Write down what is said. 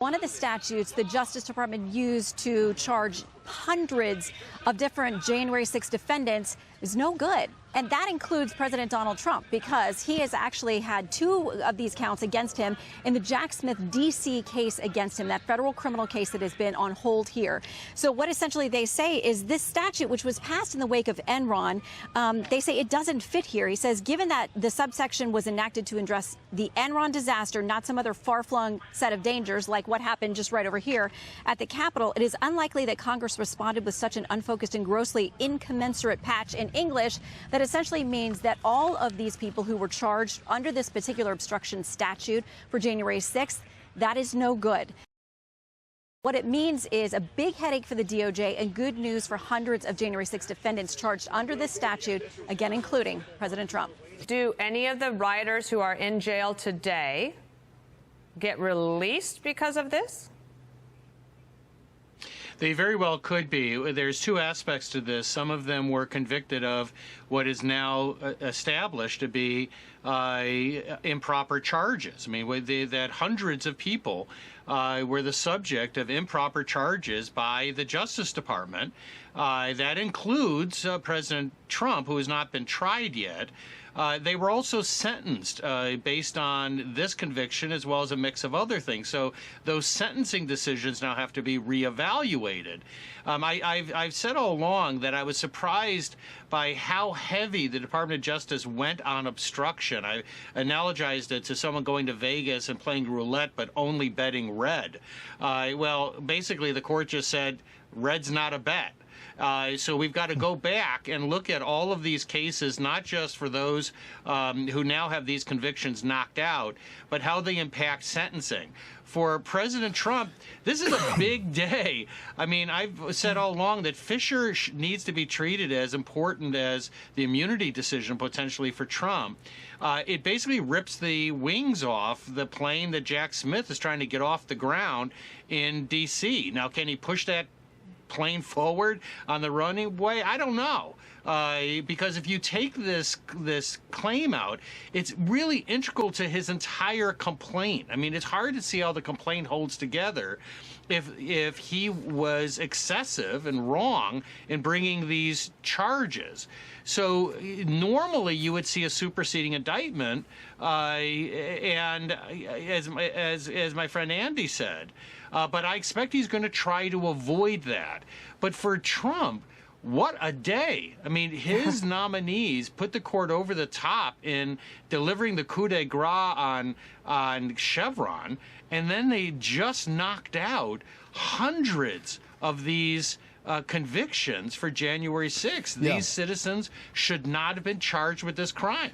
One of the statutes the Justice Department used to charge hundreds of different January 6 defendants is no good. And that includes President Donald Trump, because he has actually had 2 of these counts against him in the Jack Smith D.C. case against him, that federal criminal case that has been on hold here. So what essentially they say is this statute, which was passed in the wake of Enron, they say it doesn't fit here. He says, given that the subsection was enacted to address the Enron disaster, not some other far-flung set of dangers like what happened just right over here at the Capitol, it is unlikely that Congress responded with such an unfocused and grossly incommensurate patch in English that essentially means that all of these people who were charged under this particular obstruction statute for January 6th, that is no good. What it means is a big headache for the DOJ and good news for hundreds of January 6 defendants charged under this statute, again, including President Trump. Do any of the rioters who are in jail today get released because of this? They very well could be. There's 2 aspects to this. Some of them were convicted of what is now established to be improper charges. I mean, that hundreds of people were the subject of improper charges by the Justice Department. That includes President Trump, who has not been tried yet. They were also sentenced based on this conviction as well as a mix of other things. So those sentencing decisions now have to be reevaluated. I've said all along that I was surprised by how heavy the Department of Justice went on obstruction. I analogized it to someone going to Vegas and playing roulette but only betting red. Well, basically the court just said red's not a bet. So we've got to go back and look at all of these cases, not just for those who now have these convictions knocked out, but how they impact sentencing. For President Trump, this is a big day. I mean, I've said all along that Fischer needs to be treated as important as the immunity decision potentially for Trump. It basically rips the wings off the plane that Jack Smith is trying to get off the ground in D.C. Now, can he push that plane forward on the runway? I don't know. Because if you take this claim out, it's really integral to his entire complaint. I mean, it's hard to see how the complaint holds together if he was excessive and wrong in bringing these charges. So normally you would see a superseding indictment, and as my friend Andy said, but I expect he's going to try to avoid that. But for Trump, what a day. I mean, his nominees put the court over the top in delivering the coup de grace on Chevron, and then they just knocked out hundreds of these convictions for January 6th. These citizens should not have been charged with this crime.